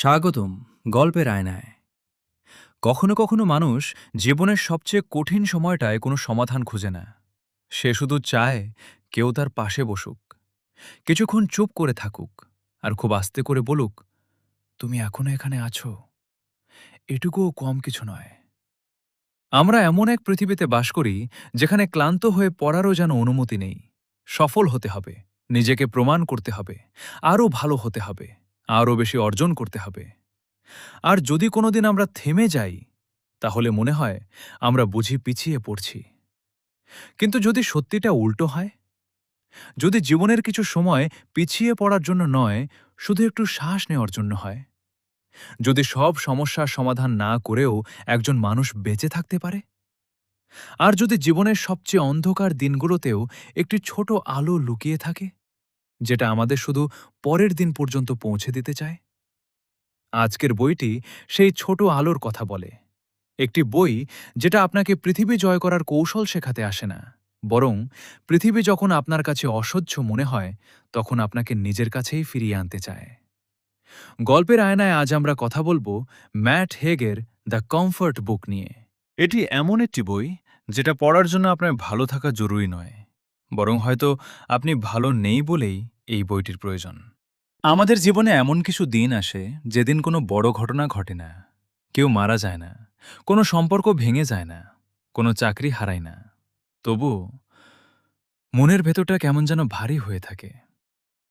স্বাগতম গল্পের আয়নায়। কখনো কখনো মানুষ জীবনের সবচেয়ে কঠিন সময়টায় কোনো সমাধান খুঁজে না। সে শুধু চায় কেউ তার পাশে বসুক, কিছুক্ষণ চুপ করে থাকুক, আর খুব আস্তে করে বলুক, তুমি এখনো এখানে আছো, এটুকুও কম কিছু নয়। আমরা এমন এক পৃথিবীতে বাস করি যেখানে ক্লান্ত হয়ে পড়ারও যেন অনুমতি নেই। সফল হতে হবে, নিজেকে প্রমাণ করতে হবে, আরও ভালো হতে হবে, আরও বেশি অর্জন করতে হবে। আর যদি কোনোদিন আমরা থেমে যাই, তাহলে মনে হয় আমরা বুঝি পিছিয়ে পড়ছি। কিন্তু যদি সত্যিটা উল্টো হয়, যদি জীবনের কিছু সময় পিছিয়ে পড়ার জন্য নয়, শুধু একটু শ্বাস নেওয়ার জন্য হয়, যদি সব সমস্যার সমাধান না করেও একজন মানুষ বেঁচে থাকতে পারে, আর যদি জীবনের সবচেয়ে অন্ধকার দিনগুলোতেও একটি ছোট আলো লুকিয়ে থাকে, যেটা আমাদের শুধু পরের দিন পর্যন্ত পৌঁছে দিতে চায়। আজকের বইটি সেই ছোট আলোর কথা বলে। একটি বই যেটা আপনাকে পৃথিবী জয় করার কৌশল শেখাতে আসে না, বরং পৃথিবী যখন আপনার কাছে অসহ্য মনে হয়, তখন আপনাকে নিজের কাছেই ফিরিয়ে আনতে চায়। গল্পের আয়নায় আজ আমরা কথা বলবো ম্যাট হেগের দ্য কমফর্ট বুক নিয়ে। এটি এমন একটি বই যেটা পড়ার জন্য আপনার ভালো থাকা জরুরি নয়, বরং হয়তো আপনি ভালো নেই বলেই এই বইটির প্রয়োজন। আমাদের জীবনে এমন কিছু দিন আসে যেদিন কোনো বড় ঘটনা ঘটে না, কেউ মারা যায় না, কোনো সম্পর্ক ভেঙে যায় না, কোনো চাকরি হারায় না। তবুও মনের ভেতরটা কেমন যেন ভারী হয়ে থাকে।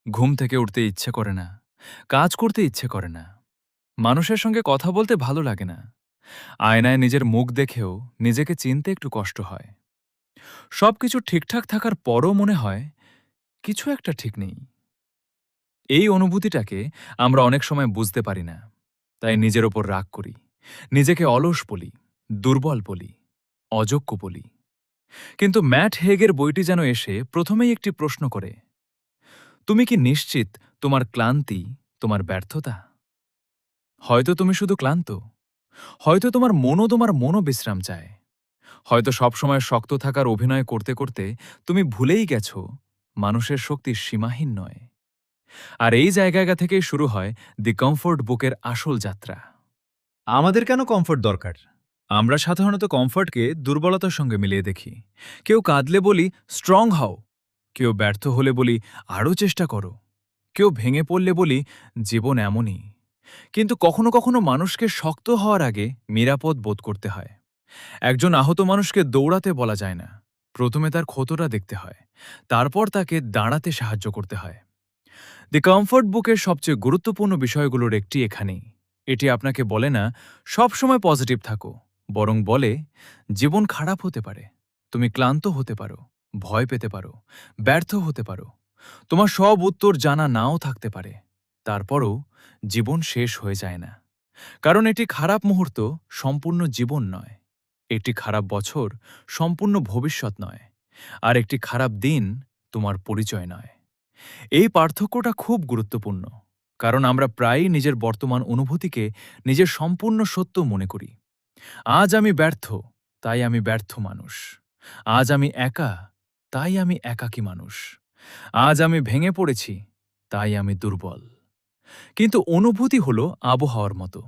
ঘুম থেকে উঠতে ইচ্ছে করে না, কাজ করতে ইচ্ছে করে না, মানুষের সঙ্গে কথা বলতে ভালো লাগে না, আয়নায় নিজের মুখ দেখেও নিজেকে চিনতে একটু কষ্ট হয়। সবকিছু ঠিকঠাক থাকার পরও মনে হয় কিছু একটা ঠিক নেই। এই অনুভূতিটাকে আমরা অনেক সময় বুঝতে পারি না, তাই নিজের ওপর রাগ করি, নিজেকে অলস বলি, দুর্বল বলি, অযোগ্য বলি। কিন্তু ম্যাট হেগের বইটি যেন এসে প্রথমেই একটি প্রশ্ন করে, তুমি কি নিশ্চিত তোমার ক্লান্তি তোমার ব্যর্থতা? হয়তো তুমি শুধু ক্লান্ত, হয়তো তোমার মনও বিশ্রাম চায়, হয়তো সবসময় শক্ত থাকার অভিনয় করতে করতে তুমি ভুলেই গেছো মানুষের শক্তি সীমাহীন নয়। আর এই জায়গা থেকেই শুরু হয় দি কমফোর্ট বুকের আসল যাত্রা। আমাদের কেন কমফোর্ট দরকার? আমরা সাধারণত কমফোর্টকে দুর্বলতার সঙ্গে মিলিয়ে দেখি। কেউ কাঁদলে বলি স্ট্রং হও, কেউ ব্যর্থ হলে বলি আরও চেষ্টা করো, কেউ ভেঙে পড়লে বলি জীবন এমনই। কিন্তু কখনো কখনো মানুষকে শক্ত হওয়ার আগে নিরাপদ বোধ করতে হয়। একজন আহত মানুষকে দৌড়াতে বলা যায় না, প্রথমে তার ক্ষতটা দেখতে হয়, তারপর তাকে দাঁড়াতে সাহায্য করতে হয়। দি কমফোর্ট বুকের সবচেয়ে গুরুত্বপূর্ণ বিষয়গুলোর একটি এখানেই। এটি আপনাকে বলে না সব সময় পজিটিভ থাকো, বরং বলে জীবন খারাপ হতে পারে, তুমি ক্লান্ত হতে পারো, ভয় পেতে পারো, ব্যর্থ হতে পারো, তোমার সব উত্তর জানা নাও থাকতে পারে। তারপরও জীবন শেষ হয়ে যায় না, কারণ এটি খারাপ মুহূর্ত সম্পূর্ণ জীবন নয়, একটি খারাপ বছর সম্পূর্ণ ভবিষ্যৎ নয়, আর একটি খারাপ দিন তোমার পরিচয় নয়। এই পার্থক্যটা খুব গুরুত্বপূর্ণ, কারণ আমরা প্রায়ই নিজের বর্তমান অনুভূতিকে নিজের সম্পূর্ণ সত্য মনে করি। আজ আমি ব্যর্থ, তাই আমি ব্যর্থ মানুষ। আজ আমি একা, তাই আমি একাকী মানুষ। আজ আমি ভেঙে পড়েছি, তাই আমি দুর্বল। কিন্তু অনুভূতি হলো আবহাওয়ার মতো।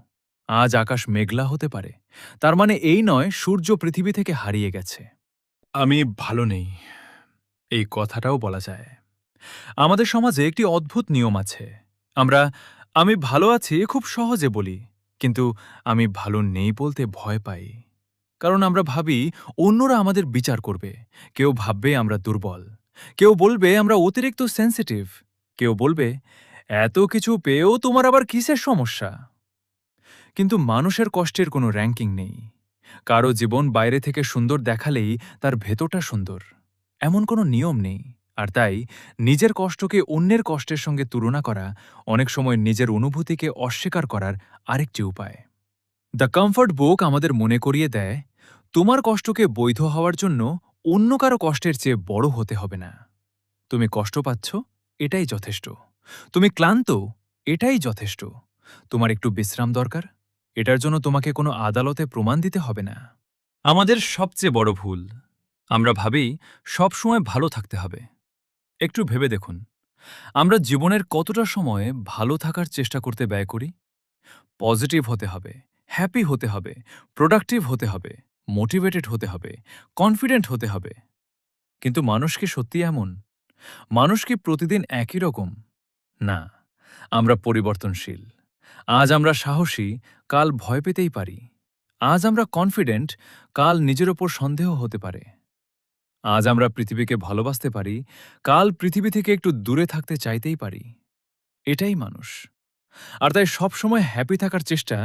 আজ আকাশ মেঘলা হতে পারে, তার মানে এই নয় সূর্য পৃথিবী থেকে হারিয়ে গেছে। আমি ভালো নেই, এই কথাটাও বলা যায়। আমাদের সমাজে একটি অদ্ভুত নিয়ম আছে। আমরা আমি ভালো আছি খুব সহজে বলি, কিন্তু আমি ভালো নেই বলতে ভয় পাই। কারণ আমরা ভাবি অন্যরা আমাদের বিচার করবে, কেউ ভাববে আমরা দুর্বল, কেউ বলবে আমরা অতিরিক্ত সেন্সিটিভ, কেউ বলবে এত কিছু পেয়েও তোমার আবার কিসের সমস্যা। কিন্তু মানুষের কষ্টের কোনো র্যাঙ্কিং নেই। কারো জীবন বাইরে থেকে সুন্দর দেখালেই তার ভেতরটা সুন্দর, এমন কোনো নিয়ম নেই। আর তাই নিজের কষ্টকে অন্যের কষ্টের সঙ্গে তুলনা করা অনেক সময় নিজের অনুভূতিকে অস্বীকার করার আরেকটি উপায়। দ্য কমফর্ট বুক আমাদের মনে করিয়ে দেয়, তোমার কষ্টকে বৈধ হওয়ার জন্য অন্য কারো কষ্টের চেয়ে বড় হতে হবে না। তুমি কষ্ট পাচ্ছ, এটাই যথেষ্ট। তুমি ক্লান্ত, এটাই যথেষ্ট। তোমার একটু বিশ্রাম দরকার, এটার জন্য তোমাকে কোনো আদালতে প্রমাণ দিতে হবে না। আমাদের সবচেয়ে বড় ভুল, আমরা ভাবি সবসময় ভালো থাকতে হবে। একটু ভেবে দেখুন, আমরা জীবনের কতটা সময় ভালো থাকার চেষ্টা করতে ব্যয় করি? পজিটিভ হতে হবে, হ্যাপি হতে হবে, প্রোডাক্টিভ হতে হবে, মোটিভেটেড হতে হবে, কনফিডেন্ট হতে হবে। কিন্তু মানুষ কি সত্যি এমন? মানুষ কি প্রতিদিন একই রকম? না, আমরা পরিবর্তনশীল। আজ আমরা সাহসী, কাল ভয় পেতেই পারি। আজ আমরা কনফিডেন্ট, কাল নিজের ওপর সন্দেহ হতে পারে। আজ আমরা পৃথিবীকে ভালোবাসতে পারি, কাল পৃথিবী থেকে একটু দূরে থাকতে চাইতেই পারি। এটাই মানুষ। আর তাই সবসময় হ্যাপি থাকার চেষ্টা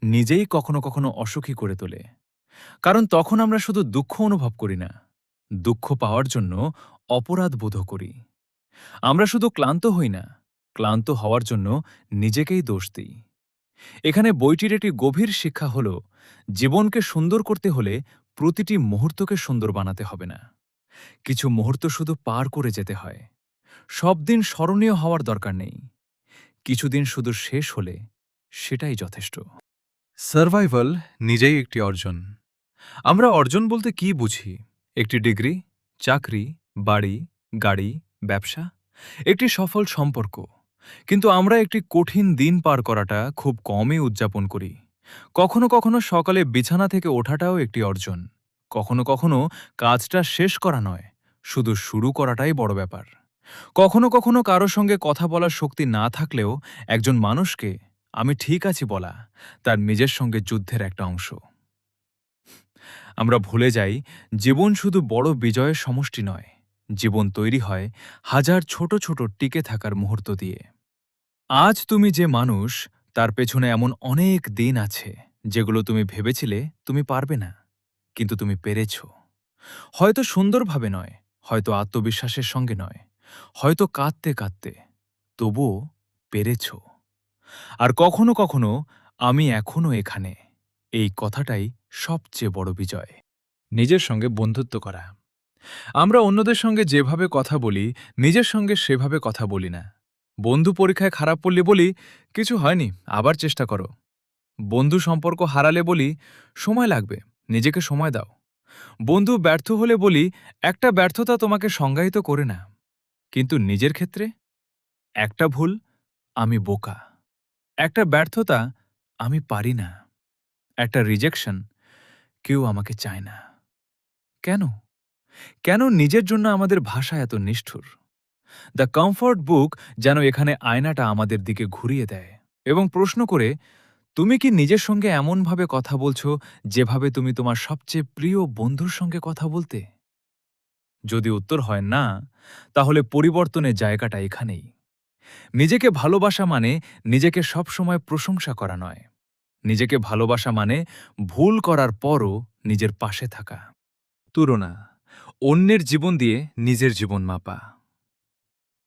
নিজেই কখনো কখনো অসুখী করে তোলে। কারণ তখন আমরা শুধু দুঃখ অনুভব করি না, দুঃখ পাওয়ার জন্য অপরাধ বোধ করি। আমরা শুধু ক্লান্ত হই না, ক্লান্ত হওয়ার জন্য নিজেকেই দোষ দিই। এখানে বইটির একটি গভীর শিক্ষা হল, জীবনকে সুন্দর করতে হলে প্রতিটি মুহূর্তকে সুন্দর বানাতে হবে না। কিছু মুহূর্ত শুধু পার করে যেতে হয়। সব দিন স্মরণীয় হওয়ার দরকার নেই। কিছুদিন শুধু শেষ হলে সেটাই যথেষ্ট। সার্ভাইভাল নিজেই একটি অর্জন। আমরা অর্জন বলতে কি বুঝি? একটি ডিগ্রি, চাকরি, বাড়ি, গাড়ি, ব্যবসা, একটি সফল সম্পর্ক। কিন্তু আমরা একটি কঠিন দিন পার করাটা খুব কমই উদযাপন করি। কখনো কখনো সকালে বিছানা থেকে ওঠাটাও একটি অর্জন। কখনো কখনো কাজটা শেষ করা নয়, শুধু শুরু করাটাই বড় ব্যাপার। কখনো কখনো কারো সঙ্গে কথা বলার শক্তি না থাকলেও একজন মানুষকে আমি ঠিক আছি বলা তার নিজের সঙ্গে যুদ্ধের একটা অংশ। আমরা ভুলে যাই, জীবন শুধু বড় বিজয়ের সমষ্টি নয়। জীবন তৈরি হয় হাজার ছোট ছোট টিকে থাকার মুহূর্ত দিয়ে। আজ তুমি যে মানুষ, তার পেছনে এমন অনেক দিন আছে যেগুলো তুমি ভেবেছিলে তুমি পারবে না, কিন্তু তুমি পেরেছ। হয়তো সুন্দরভাবে নয়, হয়তো আত্মবিশ্বাসের সঙ্গে নয়, হয়তো কাঁদতে কাঁদতে, তবুও পেরেছ। আর কখনো কখনো আমি এখনো এখানে, এই কথাটাই সবচেয়ে বড় বিজয়। নিজের সঙ্গে বন্ধুত্ব করা। আমরা অন্যদের সঙ্গে যেভাবে কথা বলি, নিজের সঙ্গে সেভাবে কথা বলি না। বন্ধু পরীক্ষায় খারাপ পড়লে বলি, কিছু হয়নি, আবার চেষ্টা করো। বন্ধু সম্পর্ক হারালে বলি, সময় লাগবে, নিজেকে সময় দাও। বন্ধু ব্যর্থ হলে বলি, একটা ব্যর্থতা তোমাকে সংজ্ঞায়িত করে না। কিন্তু নিজের ক্ষেত্রে একটা ভুল, আমি বোকা। একটা ব্যর্থতা, আমি পারি না। একটা রিজেকশন, কেউ আমাকে চায় না। কেন? কেন নিজের জন্য আমাদের ভাষা এত নিষ্ঠুর? দ্য কমফোর্ট বুক যেন এখানে আয়নাটা আমাদের দিকে ঘুরিয়ে দেয় এবং প্রশ্ন করে, তুমি কি নিজের সঙ্গে এমনভাবে কথা বলছো যেভাবে তুমি তোমার সবচেয়ে প্রিয় বন্ধুর সঙ্গে কথা বলতে? যদি উত্তর হয় না, তাহলে পরিবর্তনের জায়গাটা এখানেই। নিজেকে ভালোবাসা মানে নিজেকে সবসময় প্রশংসা করা নয়। নিজেকে ভালোবাসা মানে ভুল করার পরও নিজের পাশে থাকা। তুলনা, অন্যের জীবন দিয়ে নিজের জীবন মাপা।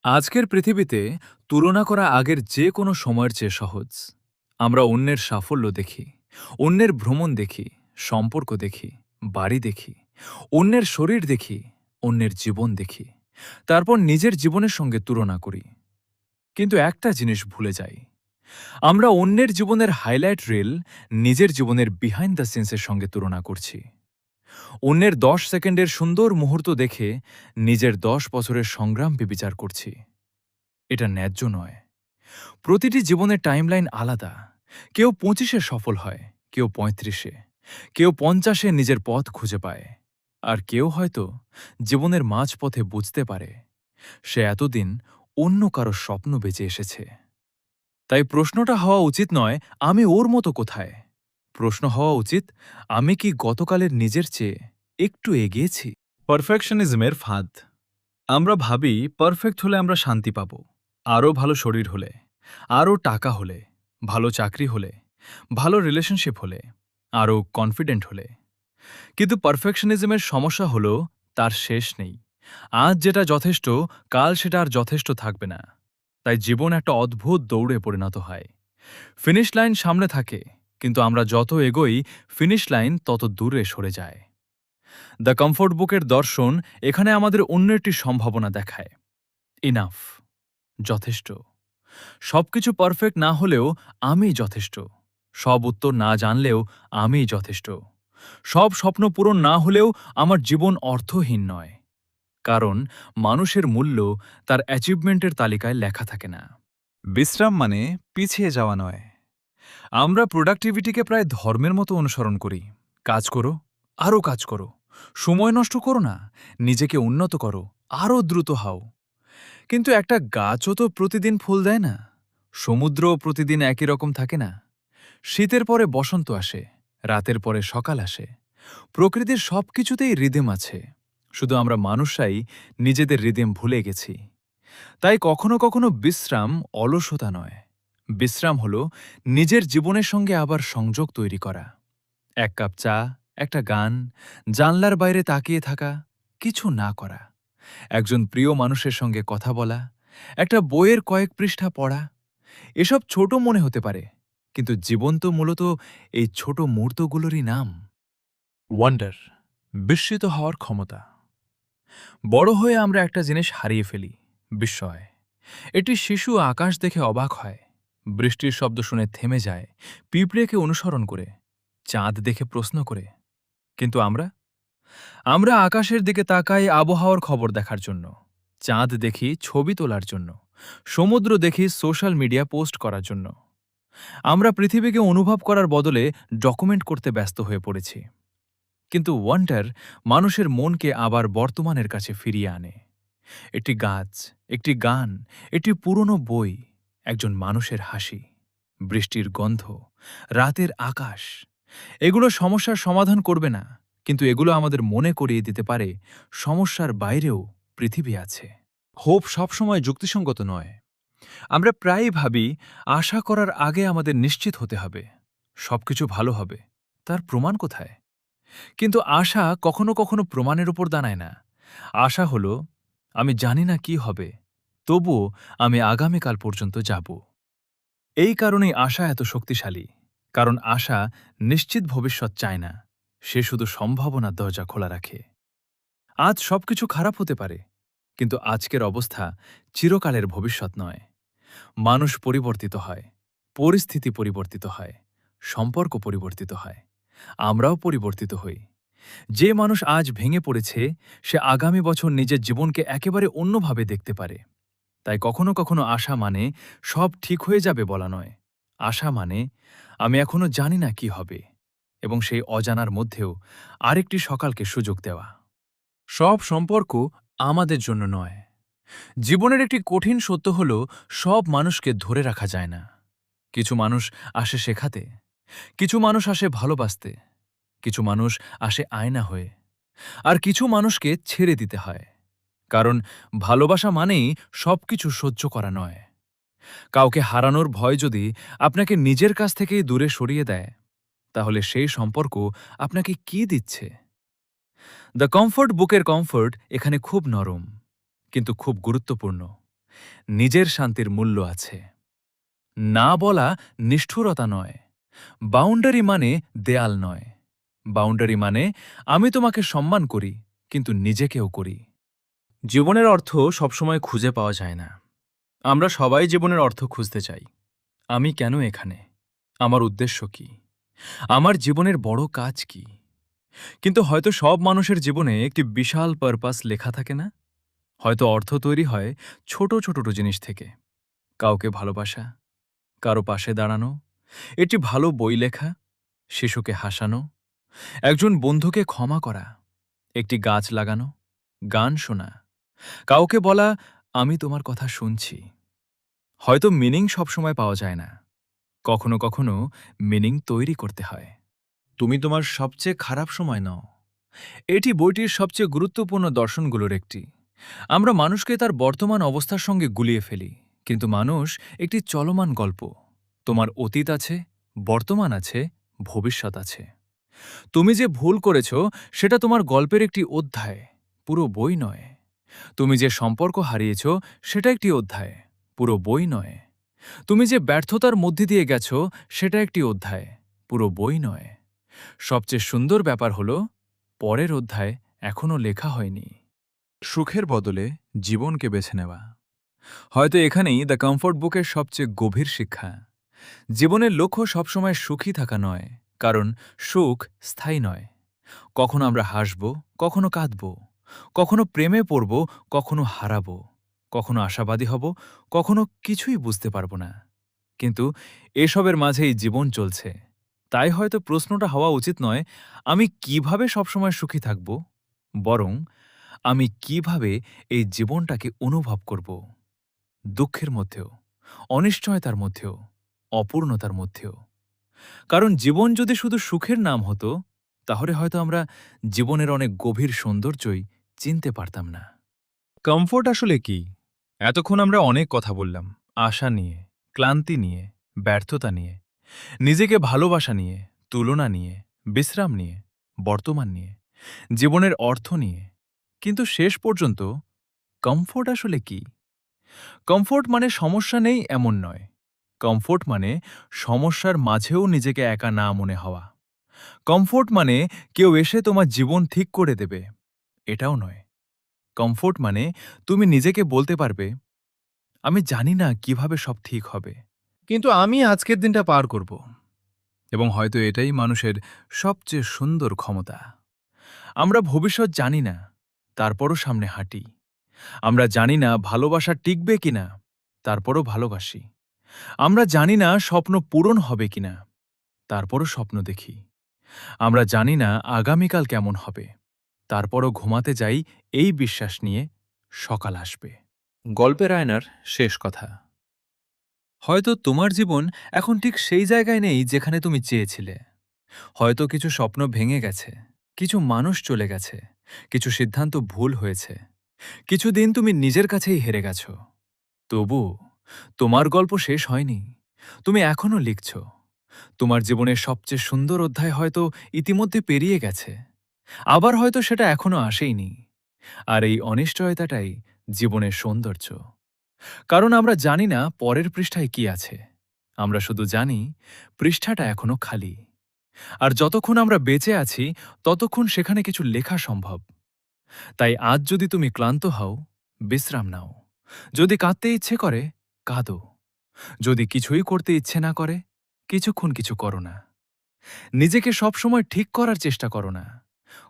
আজকের পৃথিবীতে তুলনা করা আগের যে কোনো সময়ের চেয়ে সহজ। আমরা অন্যের সাফল্য দেখি, অন্যের ভ্রমণ দেখি, সম্পর্ক দেখি, বাড়ি দেখি, অন্যের শরীর দেখি, অন্যের জীবন দেখি, তারপর নিজের জীবনের সঙ্গে তুলনা করি। কিন্তু একটা জিনিস ভুলে যাই, আমরা অন্যের জীবনের হাইলাইট রিল নিজের জীবনের বিহাইন্ড দ্য সিনসের সঙ্গে তুলনা করছি। অন্যের ১০ সেকেন্ডের সুন্দর মুহূর্ত দেখে নিজের ১০ বছরের সংগ্রাম বিবেচার করছি। এটা ন্যায্য নয়। প্রতিটি জীবনের টাইমলাইন আলাদা। কেউ ২৫-এ সফল হয়, কেউ ৩৫-এ, কেউ ৫০-এ নিজের পথ খুঁজে পায়, আর কেউ হয়তো জীবনের মাঝপথে বুঝতে পারে সে এতদিন অন্য কারো স্বপ্ন বেঁচে এসেছে। তাই প্রশ্নটা হওয়া উচিত নয়, আমি ওর মতো কোথায়? প্রশ্ন হওয়া উচিত, আমি কি গতকালের নিজের চেয়ে একটু এগিয়েছি? পারফেকশনিজমের ফাঁদ। আমরা ভাবি পারফেক্ট হলে আমরা শান্তি পাব, আরও ভালো শরীর হলে, আরও টাকা হলে, ভালো চাকরি হলে, ভালো রিলেশনশিপ হলে, আরও কনফিডেন্ট হলে। কিন্তু পারফেকশনিজমের সমস্যা হলো তার শেষ নেই। আজ যেটা যথেষ্ট, কাল সেটা আর যথেষ্ট থাকবে না। তাই জীবন একটা অদ্ভুত দৌড়ে পরিণত হয়। ফিনিশ লাইন সামনে থাকে, কিন্তু আমরা যত এগোই ফিনিশ লাইন তত দূরে সরে যায়। দ্য কমফোর্ট বুকের দর্শন এখানে আমাদের অন্য একটি সম্ভাবনা দেখায়। ইনাফ, যথেষ্ট। সবকিছু পারফেক্ট না হলেও আমি যথেষ্ট। সব উত্তর না জানলেও আমি যথেষ্ট। সব স্বপ্ন পূরণ না হলেও আমার জীবন অর্থহীন নয়। কারণ মানুষের মূল্য তার অ্যাচিভমেন্টের তালিকায় লেখা থাকে না। বিশ্রাম মানে পিছিয়ে যাওয়া নয়। আমরা প্রোডাক্টিভিটিকে প্রায় ধর্মের মতো অনুসরণ করি। কাজ করো, আরও কাজ করো, সময় নষ্ট করো না, নিজেকে উন্নত করো, আরও দ্রুত হও। কিন্তু একটা গাছও তো প্রতিদিন ফুল দেয় না, সমুদ্রও প্রতিদিন একই রকম থাকে না। শীতের পরে বসন্ত আসে, রাতের পরে সকাল আসে। প্রকৃতির সবকিছুতেই রিদেম আছে, শুধু আমরা মানুষরাই নিজেদের রিদেম ভুলে গেছি। তাই কখনো কখনো বিশ্রাম অলসতা নয়, বিশ্রাম হলো নিজের জীবনের সঙ্গে আবার সংযোগ তৈরি করা। এক কাপ চা, একটা গান, জানলার বাইরে তাকিয়ে থাকা, কিছু না করা, একজন প্রিয় মানুষের সঙ্গে কথা বলা, একটা বইয়ের কয়েক পৃষ্ঠা পড়া। এসব ছোট মনে হতে পারে, কিন্তু জীবন তো মূলত এই ছোট মুহূর্তগুলোরই নাম। ওয়ান্ডার, বিস্মিত হওয়ার ক্ষমতা। বড় হয়ে আমরা একটা জিনিস হারিয়ে ফেলি, বিস্ময়। এটি শিশু আকাশ দেখে অবাক হয়, বৃষ্টির শব্দ শুনে থেমে যায়, পিঁপড়েকে অনুসরণ করে, চাঁদ দেখে প্রশ্ন করে। কিন্তু আমরা আমরা আকাশের দিকে তাকাই আবহাওয়ার খবর দেখার জন্য, চাঁদ দেখি ছবি তোলার জন্য, সমুদ্র দেখি সোশ্যাল মিডিয়া পোস্ট করার জন্য। আমরা পৃথিবীকে অনুভব করার বদলে ডকুমেন্ট করতে ব্যস্ত হয়ে পড়েছি। কিন্তু ওয়ান্ডার মানুষের মনকে আবার বর্তমানের কাছে ফিরিয়ে আনে। একটি গাছ, একটি গান, একটি পুরনো বই, একজন মানুষের হাসি, বৃষ্টির গন্ধ, রাতের আকাশ। এগুলো সমস্যার সমাধান করবে না, কিন্তু এগুলো আমাদের মনে করিয়ে দিতে পারে সমস্যার বাইরেও পৃথিবী আছে। হোপ সবসময় যুক্তিসঙ্গত নয়। আমরা প্রায়ই ভাবি আশা করার আগে আমাদের নিশ্চিত হতে হবে সবকিছু ভালো হবে। তার প্রমাণ কোথায়? কিন্তু আশা কখনো কখনো প্রমাণের উপর দাঁড়ায় না। আশা হলো আমি জানি না কি হবে, তবুও আমি আগামীকাল পর্যন্ত যাব। এই কারণেই আশা এত শক্তিশালী, কারণ আশা নিশ্চিত ভবিষ্যৎ চায় না, সে শুধু সম্ভাবনার দরজা খোলা রাখে। আজ সবকিছু খারাপ হতে পারে, কিন্তু আজকের অবস্থা চিরকালের ভবিষ্যৎ নয়। মানুষ পরিবর্তিত হয়, পরিস্থিতি পরিবর্তিত হয়, সম্পর্ক পরিবর্তিত হয়, আমরাও পরিবর্তিত হই। যে মানুষ আজ ভেঙে পড়েছে, সে আগামী বছর নিজের জীবনকে একেবারে অন্যভাবে দেখতে পারে। তাই কখনো কখনো আশা মানে সব ঠিক হয়ে যাবে বলা নয়। আশা মানে আমি এখনো জানি না কি হবে, এবং সেই অজানার মধ্যেও আরেকটি সকালকে সুযোগ দেওয়া। সব সম্পর্ক আমাদের জন্য নয়। জীবনের একটি কঠিন সত্য হল সব মানুষকে ধরে রাখা যায় না। কিছু মানুষ আসে শেখাতে, কিছু মানুষ আসে ভালোবাসতে, কিছু মানুষ আসে আয়না হয়ে, আর কিছু মানুষকে ছেড়ে দিতে হয়। কারণ ভালোবাসা মানেই সবকিছু সহ্য করা নয়। কাউকে হারানোর ভয় যদি আপনাকে নিজের কাছ থেকেই দূরে সরিয়ে দেয়, তাহলে সেই সম্পর্ক আপনাকে কি দিচ্ছে? দ্য কমফোর্ট বুকের কমফোর্ট এখানে খুব নরম, কিন্তু খুব গুরুত্বপূর্ণ। নিজের শান্তির মূল্য আছে। না বলা নিষ্ঠুরতা নয়। বাউন্ডারি মানে দেয়াল নয়। বাউন্ডারি মানে আমি তোমাকে সম্মান করি, কিন্তু নিজেকেও করি। জীবনের অর্থ সবসময় খুঁজে পাওয়া যায় না। আমরা সবাই জীবনের অর্থ খুঁজতে চাই। আমি কেন এখানে? আমার উদ্দেশ্য কি? আমার জীবনের বড় কাজ কি? কিন্তু হয়তো সব মানুষের জীবনে একটি বিশাল পারপাস লেখা থাকে না। হয়তো অর্থ তৈরি হয় ছোট ছোট জিনিস থেকে। কাউকে ভালোবাসা, কারো পাশে দাঁড়ানো, একটি ভালো বই লেখা, শিশুকে হাসানো, একজন বন্ধুকে ক্ষমা করা, একটি গাছ লাগানো, গান শোনা, কাউকে বলা আমি তোমার কথা শুনছি। হয়তো মিনিং সবসময় পাওয়া যায় না, কখনো কখনো মিনিং তৈরি করতে হয়। তুমি তোমার সবচেয়ে খারাপ সময় নাও, এটি বইটির সবচেয়ে গুরুত্বপূর্ণ দর্শনগুলোর একটি। আমরা মানুষকে তার বর্তমান অবস্থার সঙ্গে গুলিয়ে ফেলি, কিন্তু মানুষ একটি চলমান গল্প। তোমার অতীত আছে, বর্তমান আছে, ভবিষ্যৎ আছে। তুমি যে ভুল করেছ সেটা তোমার গল্পের একটি অধ্যায়, পুরো বই নয়। তুমি যে সম্পর্ক হারিয়েছ সেটা একটি অধ্যায়, পুরো বই নয়। তুমি যে ব্যর্থতার মধ্যে দিয়ে গেছ সেটা একটি অধ্যায়, পুরো বই নয়। সবচেয়ে সুন্দর ব্যাপার হল পরের অধ্যায় এখনও লেখা হয়নি। সুখের বদলে জীবনকে বেছে নেওয়া। হয়তো এখানেই দ্য কমফোর্ট বুকের সবচেয়ে গভীর শিক্ষা। জীবনের লক্ষ্য সবসময় সুখী থাকা নয়, কারণ সুখ স্থায়ী নয়। কখনো আমরা হাসব, কখনো কাঁদব, কখনো প্রেমে পড়ব, কখনো হারাব, কখনো আশাবাদী হব, কখনো কিছুই বুঝতে পারব না। কিন্তু এসবের মাঝেই জীবন চলছে। তাই হয়তো প্রশ্নটা হওয়া উচিত নয়, আমি কিভাবে সবসময় সুখী থাকব? বরং, আমি কিভাবে এই জীবনটাকে অনুভব করব? দুঃখের মধ্যেও, অনিশ্চয়তার মধ্যেও, অপূর্ণতার মধ্যেও। কারণ জীবন যদি শুধু সুখের নাম হতো, তাহলে হয়তো আমরা জীবনের অনেক গভীর সৌন্দর্যই চিনতে পারতাম না। কমফোর্ট আসলে কি? এতক্ষণ আমরা অনেক কথা বললাম। আশা নিয়ে, ক্লান্তি নিয়ে, ব্যর্থতা নিয়ে, নিজেকে ভালোবাসা নিয়ে, তুলনা নিয়ে, বিশ্রাম নিয়ে, বর্তমান নিয়ে, জীবনের অর্থ নিয়ে। কিন্তু শেষ পর্যন্ত কমফোর্ট আসলে কি? কমফোর্ট মানে সমস্যা নেই এমন নয়। কমফোর্ট মানে সমস্যার মাঝেও নিজেকে একা না মনে হওয়া। কমফোর্ট মানে কেউ এসে তোমার জীবন ঠিক করে দেবে, এটাও নয়। কমফোর্ট মানে তুমি নিজেকে বলতে পারবে, আমি জানি না কিভাবে সব ঠিক হবে, কিন্তু আমি আজকের দিনটা পার করব। এবং হয়তো এটাই মানুষের সবচেয়ে সুন্দর ক্ষমতা। আমরা ভবিষ্যৎ জানি না, তারপরও সামনে হাঁটি। আমরা জানি না ভালোবাসা টিকবে কিনা, তারপরও ভালোবাসি। আমরা জানি না স্বপ্ন পূরণ হবে কিনা, তারপরও স্বপ্ন দেখি। আমরা জানি না আগামীকাল কেমন হবে, তারপরও ঘুমাতে যাই এই বিশ্বাস নিয়ে, সকাল আসবে। গল্পের আয়নার শেষ কথা। হয়তো তোমার জীবন এখন ঠিক সেই জায়গায় নেই যেখানে তুমি চেয়েছিলে। হয়তো কিছু স্বপ্ন ভেঙে গেছে, কিছু মানুষ চলে গেছে, কিছু সিদ্ধান্ত ভুল হয়েছে, কিছু দিন তুমি নিজের কাছেই হেরে গেছ। তবু তোমার গল্প শেষ হয়নি। তুমি এখনো লিখছ। তোমার জীবনের সবচেয়ে সুন্দর অধ্যায় হয়তো ইতিমধ্যে পেরিয়ে গেছে, আবার হয়তো সেটা এখনো আসেইনি। আর এই অনিশ্চয়তাটাই জীবনের সৌন্দর্য। কারণ আমরা জানি না পরের পৃষ্ঠায় কি আছে। আমরা শুধু জানি পৃষ্ঠাটা এখনো খালি। আর যতক্ষণ আমরা বেঁচে আছি, ততক্ষণ সেখানে কিছু লেখা সম্ভব। তাই আজ যদি তুমি ক্লান্ত হও, বিশ্রাম নাও। যদি কাঁদতে ইচ্ছে করে, কাঁদো। যদি কিছুই করতে ইচ্ছে না করে, কিছুক্ষণ কিছু করো না। নিজেকে সবসময় ঠিক করার চেষ্টা করো না।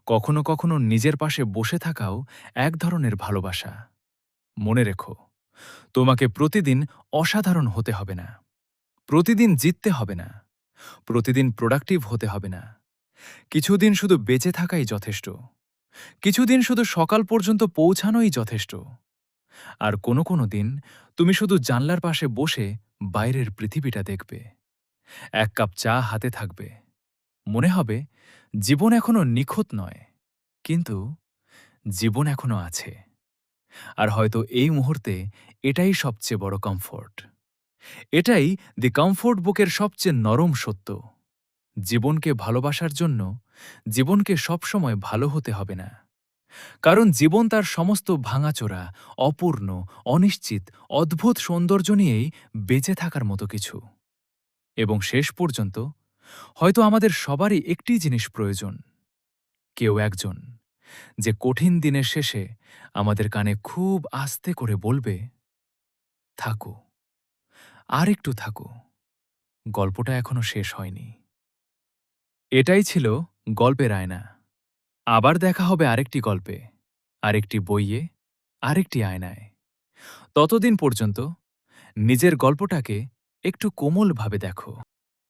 কখনো কখনো নিজের পাশে বসে থাকাও এক ধরনের ভালোবাসা। মনে রেখো, তোমাকে প্রতিদিন অসাধারণ হতে হবে না। প্রতিদিন জিততে হবে না। প্রতিদিন প্রোডাক্টিভ হতে হবে না। কিছুদিন শুধু বেঁচে থাকাই যথেষ্ট। কিছুদিন শুধু সকাল পর্যন্ত পৌঁছানোই যথেষ্ট। আর কোনো কোনো দিন তুমি শুধু জানলার পাশে বসে বাইরের পৃথিবীটা দেখবে। এক কাপ চা হাতে থাকবে। মনে হবে জীবন এখনো নিখুঁত নয়, কিন্তু জীবন এখনো আছে। আর হয়তো এই মুহূর্তে এটাই সবচেয়ে বড় কমফোর্ট। এটাই দি কমফোর্ট বুকের সবচেয়ে নরম সত্য। জীবনকে ভালোবাসার জন্য জীবনকে সবসময় ভালো হতে হবে না। কারণ জীবন তার সমস্ত ভাঙাচোরা, অপূর্ণ, অনিশ্চিত, অদ্ভুত সৌন্দর্য নিয়েই বেঁচে থাকার মতো কিছু। এবং শেষ পর্যন্ত হয়তো আমাদের সবারই একটি জিনিস প্রয়োজন, কেউ একজন যে কঠিন দিনের শেষে আমাদের কানে খুব আস্তে করে বলবে, থাকো, আর একটু থাকো, গল্পটা এখনো শেষ হয়নি। এটাই ছিল গল্পের আয়না। আবার দেখা হবে আরেকটি গল্পে, আরেকটি বইয়ে, আরেকটি আয়নায়। ততদিন পর্যন্ত নিজের গল্পটাকে একটু কোমলভাবে দেখো।